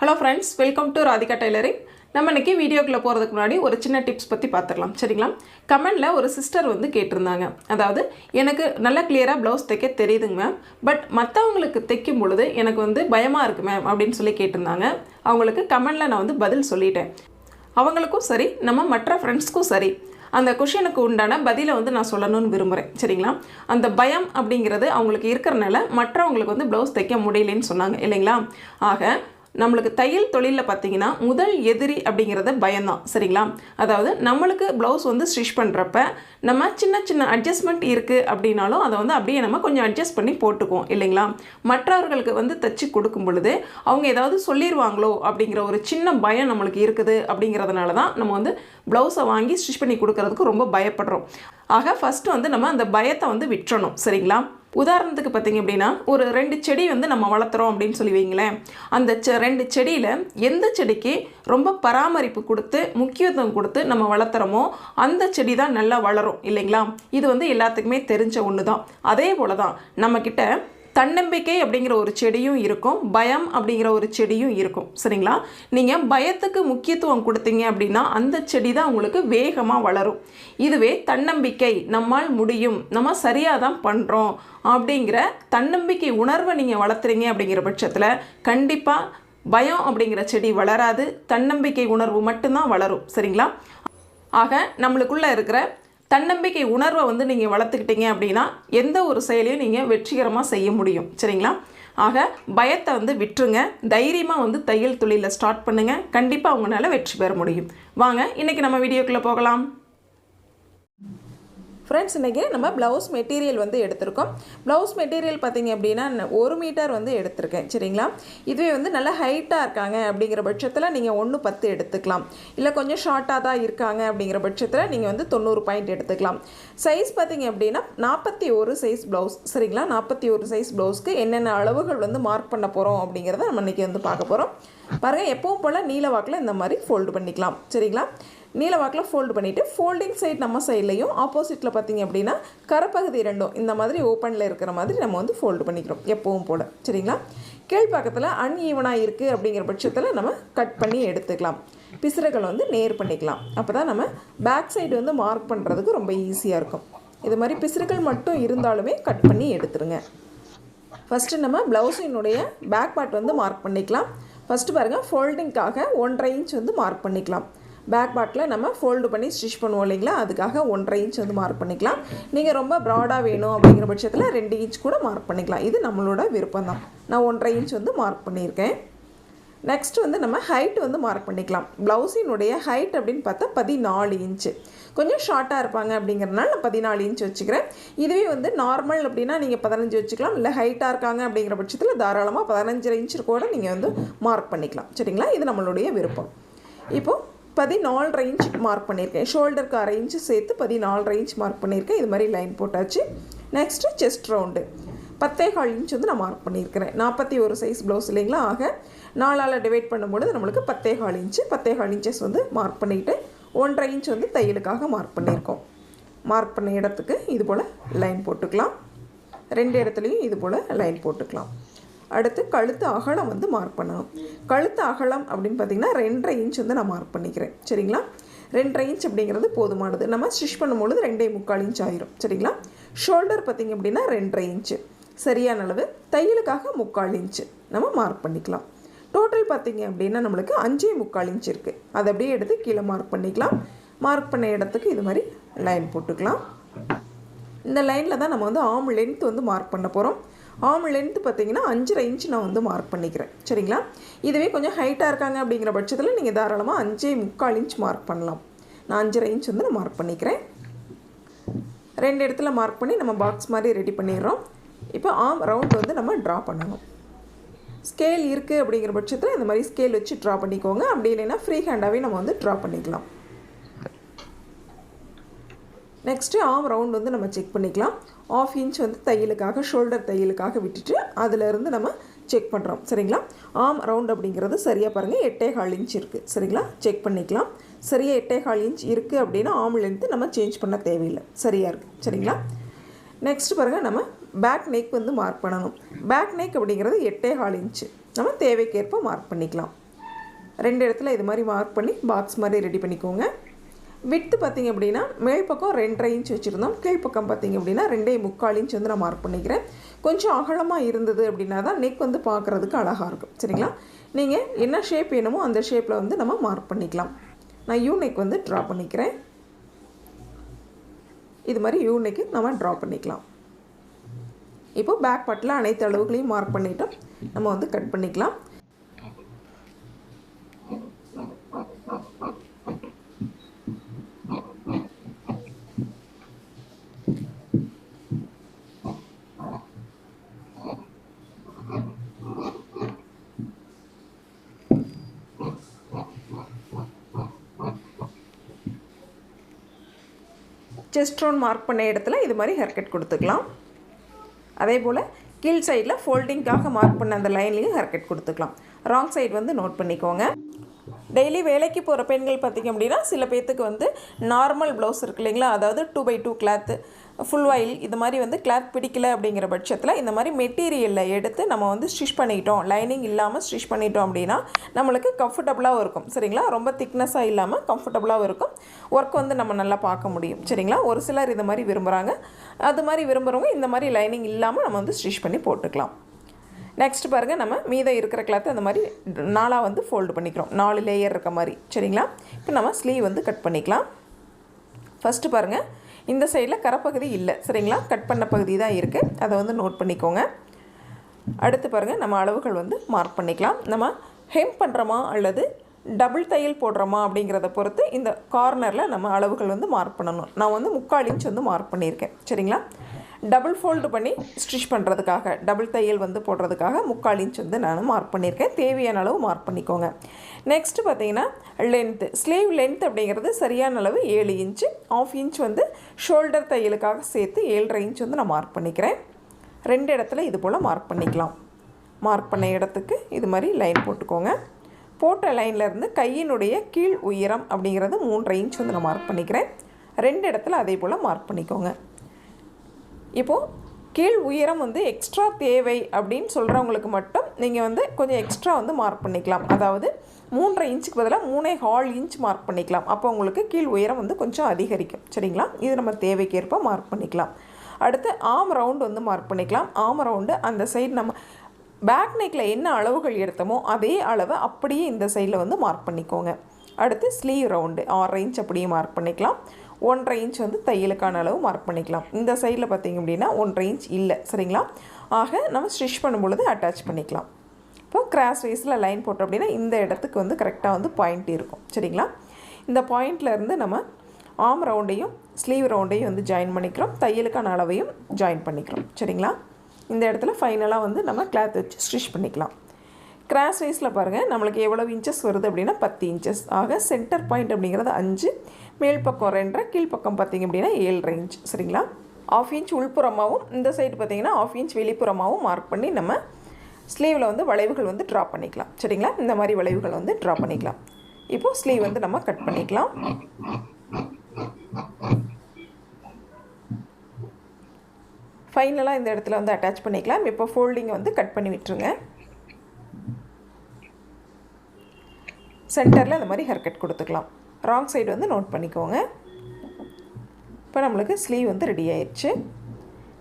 Hello friends, welcome to Radhika Tailoring. நம்ம இன்னைக்கு வீடியோக்குள்ள போறதுக்கு முன்னாடி ஒரு சின்ன டிப்ஸ் பத்தி பார்த்துடலாம். சரிங்களா? கமெண்ட்ல ஒரு சிஸ்டர் வந்து கேட்டிருந்தாங்க. அதாவது எனக்கு நல்ல கிளியரா ப்ளவுஸ் தைக்க தெரியுதுங்க மேம். பட் மத்தவங்களுக்கு தைக்கும் பொழுது எனக்கு வந்து பயமா இருக்கு மேம் அப்படினு சொல்லி கேட்டிருந்தாங்க. அவங்களுக்கு கமெண்ட்ல நான் வந்து பதில் சொல்லிட்டேன். அவங்களுக்கும் சரி, நம்ம மற்ற ஃப்ரெண்ட்ஸ்க்கும் சரி, அந்த क्वेश्चनக்கு உண்டான பதிலை வந்து நான் சொல்லணும்னு விரும்புறேன். சரிங்களா? அந்த பயம் அப்படிங்கிறது அவங்களுக்கு இருக்கறனால மற்றவங்களுக்கு வந்து ப்ளவுஸ் தைக்க முடியலன்னு சொன்னாங்க இல்லைங்களா? ஆக நம்மளுக்கு தையல் தொழில்ல பாத்தீங்கன்னா முதல் எதிரி அப்படிங்கிறது பயம் தான். சரிங்களா? அதாவது நம்மளுக்கு ப்ளவுஸ் வந்து ஸ்டிச் பண்றப்ப நம்ம சின்ன சின்ன அட்ஜஸ்ட்மென்ட் இருக்கு அப்படினாலும் அத வந்து அப்படியே நம்ம கொஞ்சம் அட்ஜஸ்ட் பண்ணி போட்டுக்குவோம் இல்லைங்களா? மற்றவங்களுக்கு வந்து தச்சு கொடுக்கும் பொழுது அவங்க ஏதாவது சொல்லிருவாங்களோ அப்படிங்கிற ஒரு சின்ன பயம் நமக்கு இருக்குது அப்படிங்கிறதுனால தான் நம்ம வந்து ப்ளவுஸை வாங்கி ஸ்டிச் பண்ணி கொடுக்கிறதுக்கு ரொம்ப பயப்படுறோம். ஆக ஃபர்ஸ்ட் வந்து நம்ம அந்த பயத்தை வந்து விட்டுறணும். சரிங்களா? உதாரணத்துக்கு பார்த்தீங்க அப்படின்னா ஒரு 2 செடி வந்து நம்ம வளர்த்துறோம் அப்படின்னு சொல்லி வைங்களேன். அந்த 2 செடியில் எந்த செடிக்கு ரொம்ப பராமரிப்பு கொடுத்து முக்கியத்துவம் கொடுத்து நம்ம வளர்த்துறோமோ அந்த செடி தான் நல்லா வளரும் இல்லைங்களா? இது வந்து எல்லாத்துக்குமே தெரிஞ்ச ஒன்று தான். அதே போல தான் நம்மக்கிட்ட தன்னம்பிக்கை அப்படிங்கிற ஒரு செடியும் இருக்கும், பயம் அப்படிங்கிற ஒரு செடியும் இருக்கும். சரிங்களா? நீங்கள் பயத்துக்கு முக்கியத்துவம் கொடுத்தீங்க அப்படின்னா அந்த செடி தான் உங்களுக்கு வேகமாக வளரும். இதுவே தன்னம்பிக்கை, நம்மால் முடியும், நம்ம சரியாக தான் பண்ணுறோம் அப்படிங்கிற தன்னம்பிக்கை உணர்வை நீங்கள் வளர்த்துறீங்க அப்படிங்கிற பட்சத்தில் கண்டிப்பாக பயம் அப்படிங்கிற செடி வளராது, தன்னம்பிக்கை உணர்வு மட்டும்தான் வளரும். சரிங்களா? ஆக நம்மளுக்குள்ளே இருக்கிற தன்னம்பிக்கை உணர்வை வந்து நீங்கள் வளர்த்துக்கிட்டீங்க அப்படின்னா எந்த ஒரு செயலையும் நீங்கள் வெற்றிகரமாக செய்ய முடியும். சரிங்களா? ஆக பயத்தை வந்து விட்டுருங்க, தைரியமாக வந்து தையல் தொழிலை ஸ்டார்ட் பண்ணுங்கள். கண்டிப்பாக உங்களால் வெற்றி பெற முடியும். வாங்க இன்றைக்கி நம்ம வீடியோக்குள்ளே போகலாம். ஃப்ரெண்ட்ஸ், இன்றைக்கி நம்ம ப்ளவுஸ் மெட்டீரியல் வந்து எடுத்திருக்கோம். ப்ளவுஸ் மெட்டீரியல் பார்த்திங்க அப்படின்னா 1 மீட்டர் வந்து எடுத்திருக்கேன். சரிங்களா? இதுவே வந்து நல்லா ஹைட்டாக இருக்காங்க அப்படிங்கிற பட்சத்தில் நீங்கள் 1.10 எடுத்துக்கலாம். இல்லை கொஞ்சம் ஷார்ட்டாக தான் இருக்காங்க அப்படிங்கிற பட்சத்தில் நீங்கள் வந்து 90 பாயிண்ட் எடுத்துக்கலாம். சைஸ் பார்த்திங்க அப்படின்னா 41 சைஸ் ப்ளவுஸ். சரிங்களா? 41 சைஸ் ப்ளவுஸ்க்கு என்னென்ன அளவுகள் வந்து மார்க் பண்ண போகிறோம் அப்படிங்கிறத நம்ம இன்றைக்கி வந்து பார்க்க போகிறோம். பாருங்கள், எப்பவும் போல் நீல வாக்கில் இந்த மாதிரி ஃபோல்டு பண்ணிக்கலாம். சரிங்களா? நீல வாக்கில் ஃபோல்டு பண்ணிவிட்டு ஃபோல்டிங் சைட் நம்ம சைட்லையும் ஆப்போசிட்டில் பார்த்திங்க அப்படின்னா கரப்பகுதி ரெண்டும் இந்த மாதிரி ஓப்பனில் இருக்கிற மாதிரி நம்ம வந்து ஃபோல்டு பண்ணிக்கிறோம் எப்பவும் போல். சரிங்களா? கீழ்ப்பக்கத்தில் அன்ஈவனாக இருக்குது அப்படிங்கிற பட்சத்தில் நம்ம கட் பண்ணி எடுத்துக்கலாம். பிசுறுகளை வந்து நேர் பண்ணிக்கலாம். அப்போ தான் நம்ம பேக் சைடு வந்து மார்க் பண்ணுறதுக்கு ரொம்ப ஈஸியாக இருக்கும். இது மாதிரி பிசுறுகள் மட்டும் இருந்தாலுமே கட் பண்ணி எடுத்துருங்க. ஃபஸ்ட்டு நம்ம ப்ளவுஸினுடைய பேக் பார்ட் வந்து மார்க் பண்ணிக்கலாம். ஃபஸ்ட்டு பாருங்கள், ஃபோல்டிங்காக 1.5 இன்ச் வந்து மார்க் பண்ணிக்கலாம். பேக் பார்ட்டில் நம்ம ஃபோல்டு பண்ணி ஸ்டிச் பண்ணுவோம் இல்லைங்களா? அதுக்காக 1.5 இன்ச் வந்து மார்க் பண்ணிக்கலாம். நீங்கள் ரொம்ப ப்ராடாக வேணும் அப்படிங்கிற பட்சத்தில் 2 இன்ச் கூட மார்க் பண்ணிக்கலாம். இது நம்மளோட விருப்பம் தான். நான் 1.5 இன்ச் வந்து மார்க் பண்ணியிருக்கேன். நெக்ஸ்ட் வந்து நம்ம ஹைட் வந்து மார்க் பண்ணிக்கலாம். ப்ளவுஸினுடைய ஹைட் அப்படின்னு பார்த்தா 14 இன்ச்சு. கொஞ்சம் ஷார்ட்டாக இருப்பாங்க அப்படிங்கிறதுனால நான் 14 இன்ச் வச்சுக்கிறேன். இதுவே வந்து நார்மல் அப்படின்னா நீங்கள் 15 வச்சுக்கலாம். இல்லை ஹைட்டாக இருக்காங்க அப்படிங்கிற பட்சத்தில் தாராளமாக 15 இன்ச்சு கூட நீங்கள் வந்து மார்க் பண்ணிக்கலாம். சரிங்களா? இது நம்மளுடைய விருப்பம். இப்போது 14.5 இன்ச் மார்க் பண்ணியிருக்கேன். ஷோல்டருக்கு 1/2 இன்ச்சு சேர்த்து 14.5 இன்ச் மார்க் பண்ணியிருக்கேன். இது மாதிரி லைன் போட்டாச்சு. நெக்ஸ்ட்டு செஸ்ட் ரவுண்டு 10.25 இன்ச் வந்து நான் மார்க் பண்ணியிருக்கிறேன். 41 சைஸ் ப்ளவுஸ் இல்லைங்களா? ஆக 4ஆல் டிவைட் பண்ணும்போது நம்மளுக்கு 10.25 இன்ச்சு 10.25 இன்ச்சஸ் வந்து மார்க் பண்ணிவிட்டு 1.5 இன்ச் வந்து தையலுக்காக மார்க் பண்ணியிருக்கோம். மார்க் பண்ண இடத்துக்கு இது போல் லைன் போட்டுக்கலாம். 2 இடத்துலையும் இது போல் லைன் போட்டுக்கலாம். அடுத்து கழுத்து அகலம் வந்து மார்க் பண்ணணும். கழுத்து அகலம் அப்படின்னு பார்த்திங்கன்னா 2.5 இன்ச் வந்து நான் மார்க் பண்ணிக்கிறேன். சரிங்களா? 2.5 இன்ச் அப்படிங்கிறது போதுமானது. நம்ம ஸ்டிச் பண்ணும்பொழுது 2.25 இன்ச் ஆயிரும். சரிங்களா? ஷோல்டர் பார்த்திங்க அப்படின்னா 2.5 இன்ச்சு சரியான அளவு. தையலுக்காக 3/4 இன்ச்சு நம்ம மார்க் பண்ணிக்கலாம். டோட்டல் பார்த்திங்க அப்படின்னா நம்மளுக்கு 5.25 இன்ச் இருக்குது. அதை அப்படியே எடுத்து கீழே மார்க் பண்ணிக்கலாம். மார்க் பண்ண இடத்துக்கு இது மாதிரி லைன் போட்டுக்கலாம். இந்த லைனில் தான் நம்ம வந்து ஆர்ம் லென்த் வந்து மார்க் பண்ண போகிறோம். ஆர்ம் லென்த்து பார்த்திங்கன்னா 5.5 இன்ச் நான் வந்து மார்க் பண்ணிக்கிறேன். சரிங்களா? இதுவே கொஞ்சம் ஹைட்டாக இருக்காங்க அப்படிங்கிற பட்சத்தில் நீங்கள் தாராளமாக 5.25 இன்ச் மார்க் பண்ணலாம். நான் 5.5 இன்ச் வந்து நான் மார்க் பண்ணிக்கிறேன். 2 இடத்துல மார்க் பண்ணி நம்ம பாக்ஸ் மாதிரி ரெடி பண்ணிடுறோம். இப்போ ஆர்ம் ரவுண்ட் வந்து நம்ம ட்ரா பண்ணணும். ஸ்கேல் இருக்குது அப்படிங்கிற பட்சத்தில் இந்த மாதிரி ஸ்கேல் வச்சு ட்ரா பண்ணிக்கோங்க. அப்படி இல்லைன்னா ஃப்ரீ ஹேண்டாகவே நம்ம வந்து ட்ரா பண்ணிக்கலாம். நெக்ஸ்ட்டு ஆர்ம் ரவுண்ட் வந்து நம்ம செக் பண்ணிக்கலாம். 1/2 இன்ச் வந்து தையலுக்காக ஷோல்டர் தையலுக்காக விட்டுட்டு அதிலேருந்து நம்ம செக் பண்ணுறோம். சரிங்களா? ஆர்ம் ரவுண்ட் அப்படிங்கிறது சரியாக பாருங்கள் 8.25 இன்ச் இருக்குது. சரிங்களா? செக் பண்ணிக்கலாம். சரியாக 8.25 இன்ச் இருக்குது அப்படின்னா ஆர்ம் லென்த்து நம்ம சேஞ்ச் பண்ண தேவையில்லை, சரியாக இருக்குது. சரிங்களா? நெக்ஸ்ட் பாருங்கள், நம்ம பேக் நெக் வந்து மார்க் பண்ணணும். பேக் நெக் அப்படிங்கிறது 8.25 இன்ச்சு நம்ம தேவைக்கேற்ப மார்க் பண்ணிக்கலாம். 2 இடத்துல இது மாதிரி மார்க் பண்ணி பாக்ஸ் மாதிரி ரெடி பண்ணிக்கோங்க. விட்த்து பார்த்திங்க அப்படின்னா மேல் பக்கம் 2.5 இன்ச் வச்சுருந்தோம். கீழ்ப்பக்கம் பார்த்திங்க அப்படின்னா 2.25 இன்ச் வந்து நான் மார்க் பண்ணிக்கிறேன். கொஞ்சம் அகலமாக இருந்தது அப்படின்னா தான் நெக் வந்து பார்க்குறதுக்கு அழகாக இருக்கும். சரிங்களா? நீங்கள் என்ன ஷேப் வேணுமோ அந்த ஷேப்பில் வந்து நம்ம மார்க் பண்ணிக்கலாம். நான் யூ நெக் வந்து ட்ரா பண்ணிக்கிறேன். இது மாதிரி யூ நெக்கு நம்ம ட்ரா பண்ணிக்கலாம். இப்போது பேக் பார்ட்டில் அனைத்து அளவுகளையும் மார்க் பண்ணிவிட்டோம். நம்ம வந்து கட் பண்ணிக்கலாம். செஸ்ட் ரவுண்ட் மார்க் பண்ண இடத்துல இது மாதிரி ஹேர் கட் கொடுத்துக்கலாம். அதே போல் கீழ் சைடில் ஃபோல்டிங்காக மார்க் பண்ண அந்த லைன்லேயும் ஹேர் கட் கொடுத்துக்கலாம். ராங் சைடு வந்து நோட் பண்ணிக்கோங்க. டெய்லி வேலைக்கு போகிற பெண்கள் பார்த்திங்க அப்படின்னா சில பேர்த்துக்கு வந்து நார்மல் ப்ளவுஸ் இருக்கு இல்லைங்களா, அதாவது 2x2 கிளாத்து ஃபுல் ஆயில் இது மாதிரி வந்து கிளாத் பிடிக்கல அப்படிங்கிற பட்சத்தில் இந்த மாதிரி மெட்டீரியலில் எடுத்து நம்ம வந்து ஸ்டிச் பண்ணிட்டோம், லைனிங் இல்லாமல் ஸ்டிச் பண்ணிட்டோம் அப்படின்னா நம்மளுக்கு கம்ஃபர்டபுளாகவும் இருக்கும். சரிங்களா? ரொம்ப திக்னஸாக இல்லாமல் கம்ஃபர்டபுளாகவும் இருக்கும். ஒர்க் வந்து நம்ம நல்லா பார்க்க முடியும். சரிங்களா? ஒரு சிலர் இது மாதிரி விரும்புகிறாங்க. அது மாதிரி விரும்புகிறவங்க இந்த மாதிரி லைனிங் இல்லாமல் நம்ம வந்து ஸ்டிச் பண்ணி போட்டுக்கலாம். நெக்ஸ்ட் பாருங்கள், நம்ம மீதம் இருக்கிற கிளாத்தை அந்த மாதிரி 4 வந்து ஃபோல்டு பண்ணிக்கிறோம். 4 லேயர் இருக்க மாதிரி. சரிங்களா? இப்போ நம்ம ஸ்லீவ் வந்து கட் பண்ணிக்கலாம். ஃபஸ்ட்டு பாருங்கள், இந்த சைடில் கரைப்பகுதி இல்லை. சரிங்களா? கட் பண்ண பகுதி தான் இருக்குது. அதை வந்து நோட் பண்ணிக்கோங்க. அடுத்து பாருங்கள், நம்ம அளவுகள் வந்து மார்க் பண்ணிக்கலாம். நம்ம ஹெம் பண்ணுறோமா அல்லது டபுள் தையல் போடுறோமா அப்படிங்கிறத பொறுத்து இந்த கார்னரில் நம்ம அளவுகள் வந்து மார்க் பண்ணணும். நான் வந்து 3/4 இன்ச் வந்து மார்க் பண்ணியிருக்கேன். சரிங்களா? டபுள் ஃபோல்டு பண்ணி ஸ்டிச் பண்ணுறதுக்காக, டபுள் தையல் வந்து போடுறதுக்காக 3/4 இன்ச் வந்து நான் மார்க் பண்ணியிருக்கேன். தேவையான அளவு மார்க் பண்ணிக்கோங்க. நெக்ஸ்ட்டு பார்த்தீங்கன்னா லென்த்து, ஸ்லீவ் லென்த் அப்படிங்கிறது சரியான அளவு 7 இன்ச்சு. 1/2 இன்ச் வந்து ஷோல்டர் தையலுக்காக சேர்த்து 7.5 இன்ச் வந்து நான் மார்க் பண்ணிக்கிறேன். 2 இடத்துல இது போல் மார்க் பண்ணிக்கலாம். மார்க் பண்ண இடத்துக்கு இது மாதிரி லைன் போட்டுக்கோங்க. போட்ட லைன்லேருந்து கையினுடைய கீழ் உயரம் அப்படிங்கிறது 3.5 இன்ச் வந்து நான் மார்க் பண்ணிக்கிறேன். 2 இடத்துல அதே போல் மார்க் பண்ணிக்கோங்க. இப்போது கீழ் உயரம் வந்து எக்ஸ்ட்ரா தேவை அப்படின்னு சொல்கிறவங்களுக்கு மட்டும் நீங்கள் வந்து கொஞ்சம் எக்ஸ்ட்ரா வந்து மார்க் பண்ணிக்கலாம். அதாவது 3.5 இன்ச்சுக்கு பதிலாக 3.25 இன்ச் மார்க் பண்ணிக்கலாம். அப்போ உங்களுக்கு கீழ் உயரம் வந்து கொஞ்சம் அதிகரிக்கும். சரிங்களா? இது நம்ம தேவைக்கேற்ப மார்க் பண்ணிக்கலாம். அடுத்து ஆர்ம் ரவுண்டு வந்து மார்க் பண்ணிக்கலாம். ஆர்ம் ரவுண்டு அந்த சைடு நம்ம பேக் நெக்கில் என்ன அளவுகள் எடுத்தோமோ அதே அளவை அப்படியே இந்த சைடில் வந்து மார்க் பண்ணிக்கோங்க. அடுத்து ஸ்லீவ் ரவுண்டு 6 இன்ச் அப்படியே மார்க் பண்ணிக்கலாம். 1.5 இன்ச் வந்து தையலுக்கான அளவு மார்க் பண்ணிக்கலாம். இந்த சைடில் பார்த்திங்க அப்படின்னா 1.5 இன்ச் இல்லை. சரிங்களா? ஆக நம்ம ஸ்டிச் பண்ணும் பொழுது அட்டாச் பண்ணிக்கலாம். இப்போ கிராஸ் வைஸில் லைன் போட்டோம் அப்படின்னா இந்த இடத்துக்கு வந்து கரெக்டாக வந்து பாயிண்ட் இருக்கும். சரிங்களா? இந்த பாயிண்ட்லேருந்து நம்ம ஆர்ம் ரவுண்டையும் ஸ்லீவ் ரவுண்டையும் வந்து ஜாயின் பண்ணிக்கிறோம். தையலுக்கான அளவையும் ஜாயின் பண்ணிக்கிறோம். சரிங்களா? இந்த இடத்துல ஃபைனலாக வந்து நம்ம கிளாத் வச்சு ஸ்டிச் பண்ணிக்கலாம். கிராஸ் வைஸில் பாருங்கள், நம்மளுக்கு எவ்வளவு இன்ச்சஸ் வருது அப்படின்னா 10 இன்ச்சஸ். ஆக சென்டர் பாயிண்ட் அப்படிங்கிறது 5, மேல் பக்கம் 2, கீழ்ப்பக்கம் பார்த்திங்க அப்படின்னா 7.5 இன்ச். சரிங்களா? 1/2 இன்ச் உள்புறமாகவும் இந்த சைடு பார்த்திங்கன்னா 1/2 இன்ச் வெளிப்புறமாகவும் மார்க் பண்ணி நம்ம ஸ்லீவில் வந்து வளைவுகள் வந்து ட்ரா பண்ணிக்கலாம். சரிங்களா? இந்த மாதிரி வளைவுகள் வந்து ட்ரா பண்ணிக்கலாம். இப்போது ஸ்லீவ் வந்து நம்ம கட் பண்ணிக்கலாம். ஃபைனலாக இந்த இடத்துல வந்து அட்டாச் பண்ணிக்கலாம். இப்போ ஃபோல்டிங்கை வந்து கட் பண்ணி விட்டுருங்க. சென்டரில் இந்த மாதிரி ஹேர் கட் கொடுத்துக்கலாம். ராங் சைடு வந்து நோட் பண்ணிக்கோங்க. இப்போ நம்மளுக்கு ஸ்லீவ் வந்து ரெடி ஆயிடுச்சு.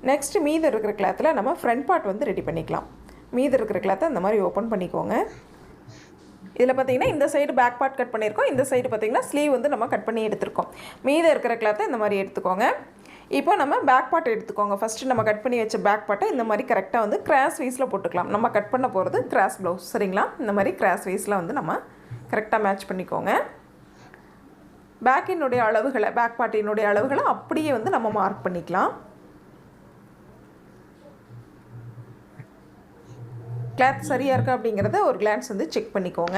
நெக்ஸ்ட்டு மீதம் இருக்கிற கிளாத்தில் நம்ம ஃப்ரண்ட் பார்ட் வந்து ரெடி பண்ணிக்கலாம். மீதம் இருக்கிற கிளாத்தை இந்த மாதிரி ஓப்பன் பண்ணிக்கோங்க. இதில் பார்த்திங்கன்னா இந்த சைடு பேக் பார்ட் கட் பண்ணியிருக்கோம். இந்த சைடு பார்த்திங்கன்னா ஸ்லீவ் வந்து நம்ம கட் பண்ணி எடுத்துருக்கோம். மீதம் இருக்கிற கிளாத்தை இந்த மாதிரி எடுத்துக்கோங்க. இப்போ நம்ம பேக் பார்ட் எடுத்துக்கோங்க. ஃபஸ்ட்டு நம்ம கட் பண்ணி வச்ச பேக் பார்ட்டை இந்த மாதிரி கரெக்டாக வந்து கிராஸ் வைஸில் போட்டுக்கலாம். நம்ம கட் பண்ண போகிறது கிராஸ் ப்ளவுஸ். சரிங்களா? இந்த மாதிரி கிராஸ் வைஸில் வந்து நம்ம கரெக்டாக மேட்ச் பண்ணிக்கோங்க. பேக்கினுடைய அளவுகளை, பேக் பார்ட்டினுடைய அளவுகளை அப்படியே வந்து நம்ம மார்க் பண்ணிக்கலாம். கிளாத் சரியாக இருக்கா அப்படிங்கிறத ஒரு கிளான்ஸ் வந்து செக் பண்ணிக்கோங்க.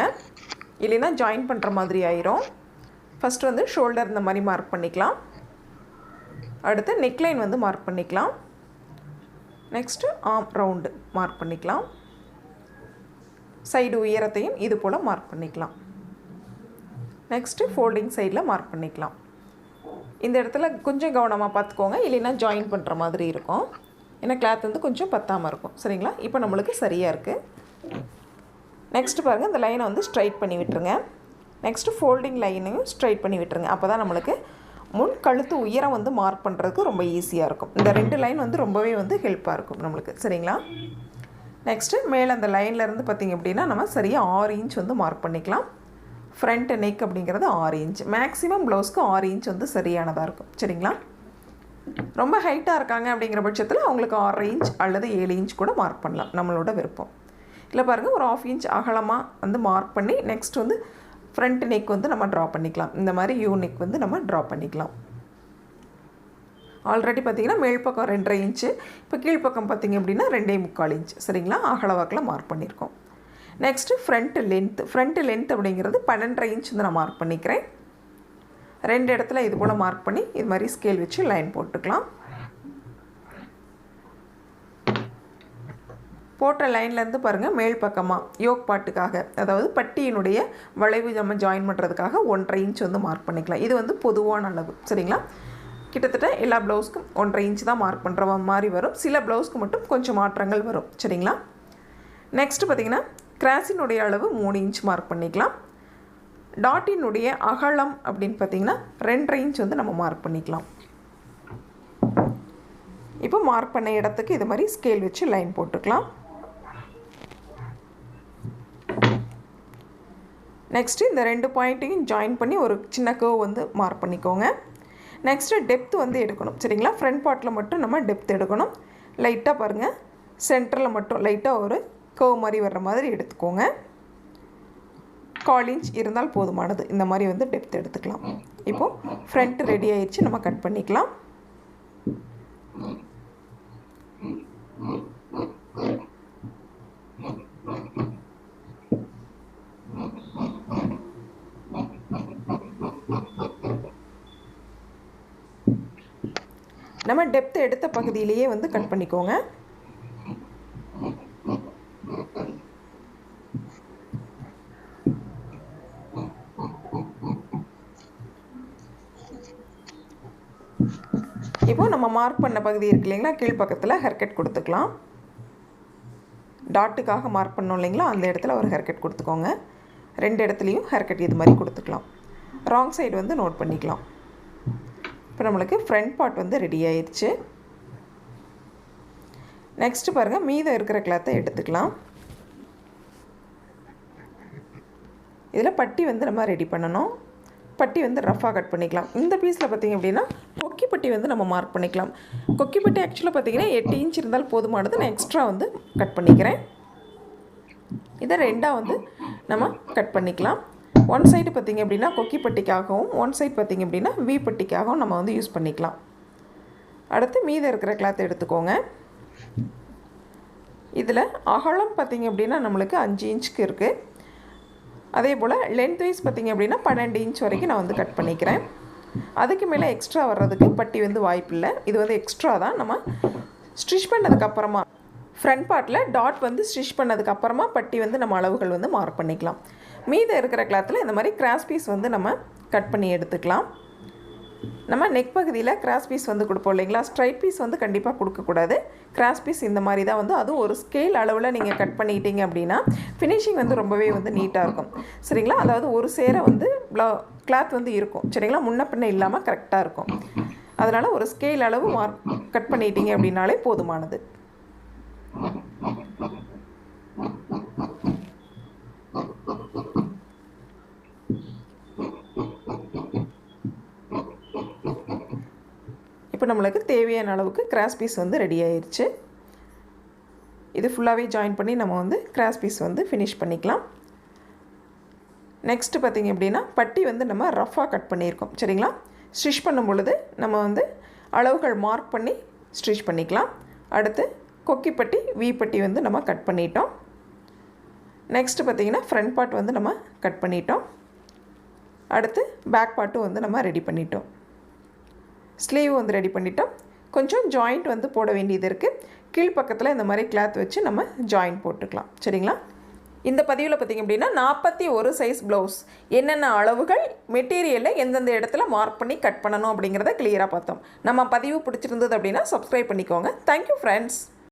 இல்லைன்னா ஜாயின் பண்ணுற மாதிரி ஆயிரும். ஃபஸ்ட்டு வந்து ஷோல்டர் இந்த மாதிரி மார்க் பண்ணிக்கலாம். அடுத்து நெக்லைன் வந்து மார்க் பண்ணிக்கலாம். நெக்ஸ்ட்டு ஆர்ம் ரவுண்டு மார்க் பண்ணிக்கலாம். சைடு உயரத்தையும் இது போல் மார்க் பண்ணிக்கலாம். நெக்ஸ்ட்டு ஃபோல்டிங் சைடில் மார்க் பண்ணிக்கலாம். இந்த இடத்துல கொஞ்சம் கவனமாக பார்த்துக்கோங்க, இல்லைன்னா ஜாயின் பண்ணுற மாதிரி இருக்கும். ஏன்னா கிளாத் வந்து கொஞ்சம் பத்தாமல் இருக்கும். சரிங்களா? இப்போ நம்மளுக்கு சரியாக இருக்குது. நெக்ஸ்ட்டு பாருங்கள், இந்த லைனை வந்து ஸ்ட்ரைட் பண்ணி விட்டுருங்க. நெக்ஸ்ட்டு ஃபோல்டிங் லைனையும் ஸ்ட்ரைட் பண்ணி விட்டுருங்க. அப்போ தான் நம்மளுக்கு முன் கழுத்து உயரம் வந்து மார்க் பண்ணுறதுக்கு ரொம்ப ஈஸியாக இருக்கும். இந்த 2 லைன் வந்து ரொம்பவே வந்து ஹெல்ப்பாக இருக்கும் நம்மளுக்கு. சரிங்களா? நெக்ஸ்ட்டு மேலே அந்த லைன்லேருந்து பார்த்திங்க அப்படின்னா நம்ம சரியாக 6 இன்ச் வந்து மார்க் பண்ணிக்கலாம். ஃப்ரண்ட் நெக் அப்படிங்கிறது 6 இன்ச். மேக்ஸிமம் ப்ளவுஸ்க்கு 6 இன்ச் வந்து சரியானதாக இருக்கும். சரிங்களா? ரொம்ப ஹைட்டாக இருக்காங்க அப்படிங்கிற பட்சத்தில் அவங்களுக்கு 6 இன்ச் அல்லது 7 இன்ச் கூட மார்க் பண்ணலாம், நம்மளோட விருப்பம். இல்லை பாருங்கள், ஒரு 1/2 இன்ச் அகலமாக வந்து மார்க் பண்ணி நெக்ஸ்ட் வந்து ஃப்ரண்ட் நெக் வந்து நம்ம ட்ரா பண்ணிக்கலாம். இந்த மாதிரி யூ நெக் வந்து நம்ம ட்ரா பண்ணிக்கலாம். ஆல்ரெடி பார்த்திங்கன்னா மேல் பக்கம் 2.5 இன்ச்சு, இப்போ கீழ்ப்பக்கம் பார்த்திங்க அப்படின்னா 2.25 இன்ச். சரிங்களா? அகலவாக்கில் மார்க் பண்ணியிருக்கோம். நெக்ஸ்ட்டு ஃப்ரண்ட் லென்த் அப்படிங்கிறது 12.5 இன்ச் வந்து நான் மார்க் பண்ணிக்கிறேன். 2 இடத்துல இது போல் மார்க் பண்ணி இது மாதிரி ஸ்கேல் வச்சு லைன் போட்டுக்கலாம். போட்ட லைன்லேருந்து பாருங்கள், மேல் பக்கமாக யோக் பாட்டுக்காக, அதாவது பட்டியினுடைய வளைவு நம்ம ஜாயின் பண்ணுறதுக்காக 1.5 இன்ச் வந்து மார்க் பண்ணிக்கலாம். இது வந்து பொதுவான அளவு. சரிங்களா? கிட்டத்தட்ட எல்லா ப்ளவுஸ்க்கும் 1.5 இன்ச் தான் மார்க் பண்ணுற மாதிரி வரும். சில ப்ளவுஸ்க்கு மட்டும் கொஞ்சம் மாற்றங்கள் வரும். சரிங்களா? நெக்ஸ்ட்டு பார்த்திங்கன்னா கிராஸினுடைய அளவு 3 இன்ச் மார்க் பண்ணிக்கலாம். டாட்டினுடைய அகலம் அப்படின்னு பார்த்திங்கன்னா 2.5 இன்ச் வந்து நம்ம மார்க் பண்ணிக்கலாம். இப்போ மார்க் பண்ண இடத்துக்கு இது மாதிரி ஸ்கேல் வச்சு லைன் போட்டுக்கலாம். நெக்ஸ்ட்டு இந்த 2 பாயிண்ட்டையும் ஜாயின் பண்ணி ஒரு சின்ன கர்வ் வந்து மார்க் பண்ணிக்கோங்க. நெக்ஸ்ட்டு டெப்த் வந்து எடுக்கணும். சரிங்களா? ஃப்ரண்ட் பார்ட்டில் மட்டும் நம்ம டெப்த் எடுக்கணும். லைட்டாக பாருங்கள், சென்டரில் மட்டும் லைட்டாக ஒரு கர்வ் மாதிரி வர்ற மாதிரி எடுத்துக்கோங்க. 1/4 இன்ச் இருந்தால் போதுமானது. இந்த மாதிரி வந்து டெப்த் எடுத்துக்கலாம். இப்போது ஃப்ரண்ட் ரெடி ஆயிடுச்சு, நம்ம கட் பண்ணிக்கலாம். நம்ம டெப்த் எடுத்த பகுதியிலேயே வந்து கட் பண்ணிக்கோங்க. இப்போ நம்ம மார்க் பண்ண பகுதி இருக்கு இல்லைங்களா, கீழ்ப்பக்கத்தில் ஹேர்கட் கொடுத்துக்கலாம். டாட்டுக்காக மார்க் பண்ணோம் இல்லைங்களா, அந்த இடத்துல ஒரு ஹேர்கட் கொடுத்துக்கோங்க. 2 இடத்துலையும் ஹேர்கட் இது மாதிரி கொடுத்துக்கலாம். ராங் சைடு வந்து நோட் பண்ணிக்கலாம். இப்போ நம்மளுக்கு ஃப்ரண்ட் பார்ட் வந்து ரெடி ஆயிடுச்சு. நெக்ஸ்ட்டு பாருங்கள், மீதம் இருக்கிற கிளாத்தை எடுத்துக்கலாம். இதில் பட்டி வந்து நம்ம ரெடி பண்ணணும். பட்டி வந்து ரஃபாக கட் பண்ணிக்கலாம். இந்த பீஸில் பார்த்திங்க அப்படின்னா கொக்கி பட்டி வந்து நம்ம மார்க் பண்ணிக்கலாம். கொக்கி பட்டி ஆக்சுவலாக பார்த்திங்கன்னா 8 இன்ச் இருந்தால் போதுமானது. நான் எக்ஸ்ட்ரா வந்து கட் பண்ணிக்கிறேன். இதை 2ஆக வந்து நம்ம கட் பண்ணிக்கலாம். ஒன் சைடு பார்த்திங்க அப்படின்னா கொக்கி பட்டிக்காகவும், ஒன் சைடு பார்த்திங்க அப்படின்னா வி பட்டிக்காகவும் நம்ம வந்து யூஸ் பண்ணிக்கலாம். அடுத்து மீதம் இருக்கிற கிளாத்தை எடுத்துக்கோங்க. இதில் அகலம் பார்த்திங்க அப்படின்னா நம்மளுக்கு 5 இன்ச்சுக்கு இருக்குது. அதே போல் லென்த் வைஸ் பார்த்திங்க அப்படின்னா 12 இன்ச் வரைக்கும் நான் வந்து கட் பண்ணிக்கிறேன். அதுக்கு மேலே எக்ஸ்ட்ரா வர்றதுக்கு பட்டி வந்து வாய்ப்பில்லை. இது வந்து எக்ஸ்ட்ரா தான். நம்ம ஸ்டிச் பண்ணதுக்கப்புறமா ஃப்ரண்ட் பார்ட்டில் டாட் வந்து ஸ்டிச் பண்ணதுக்கப்புறமா பட்டி வந்து நம்ம அளவுகள் வந்து மார்க் பண்ணிக்கலாம். மீதம் இருக்கிற கிளாத்தில் இந்த மாதிரி கிராஸ் பீஸ் வந்து நம்ம கட் பண்ணி எடுத்துக்கலாம். நம்ம நெக் பகுதியில் கிராஸ் பீஸ் வந்து கொடுப்போம் இல்லைங்களா, ஸ்ட்ரைட் பீஸ் வந்து கண்டிப்பாக கொடுக்கக்கூடாது. கிராஸ் பீஸ் இந்த மாதிரி தான் வந்து, அதுவும் ஒரு ஸ்கேல் அளவில் நீங்கள் கட் பண்ணிட்டீங்க அப்படின்னா ஃபினிஷிங் வந்து ரொம்பவே வந்து நீட்டாக இருக்கும். சரிங்களா? அதாவது ஒரு சேரை வந்து கிளாத் வந்து இருக்கும். சரிங்களா? முன்ன பின்ன இல்லாமல் கரெக்டாக இருக்கும். அதனால் ஒரு ஸ்கேல் அளவு கட் பண்ணிட்டீங்க அப்படின்னாலே போதுமானது. இப்போ நம்மளுக்கு தேவையான அளவுக்கு கிராஸ் பீஸ் வந்து ரெடி ஆயிடுச்சு. இது ஃபுல்லாகவே ஜாயின் பண்ணி நம்ம வந்து கிராஸ் பீஸ் வந்து ஃபினிஷ் பண்ணிக்கலாம். நெக்ஸ்ட்டு பார்த்திங்க அப்படின்னா பட்டி வந்து நம்ம ரஃபாக கட் பண்ணியிருக்கோம். சரிங்களா? ஸ்டிச் பண்ணும் பொழுது நம்ம வந்து அளவுகள் மார்க் பண்ணி ஸ்டிச் பண்ணிக்கலாம். அடுத்து கொக்கி பட்டி, வி பட்டி வந்து நம்ம கட் பண்ணிட்டோம். நெக்ஸ்ட்டு பார்த்திங்கன்னா ஃப்ரண்ட் பார்ட் வந்து நம்ம கட் பண்ணிட்டோம். அடுத்து பேக் பார்ட்டும் வந்து நம்ம ரெடி பண்ணிட்டோம். ஸ்லீவ் வந்து ரெடி பண்ணிட்டோம். கொஞ்சம் ஜாயிண்ட் வந்து போட வேண்டியது இருக்குது. கீழ்ப்பக்கத்தில் இந்த மாதிரி கிளாத் வச்சு நம்ம ஜாயிண்ட் போட்டுக்கலாம். சரிங்களா? இந்த பதிவில் பார்த்திங்க அப்படின்னா 41 சைஸ் ப்ளவுஸ் என்னென்ன அளவுகள், மெட்டீரியலில் எந்தெந்த இடத்துல மார்க் பண்ணி கட் பண்ணணும் அப்படிங்கிறத கிளியராக பார்த்தோம். நம்ம பதிவு பிடிச்சிருந்தது அப்படின்னா சப்ஸ்கிரைப் பண்ணிக்கோங்க. Thank you friends.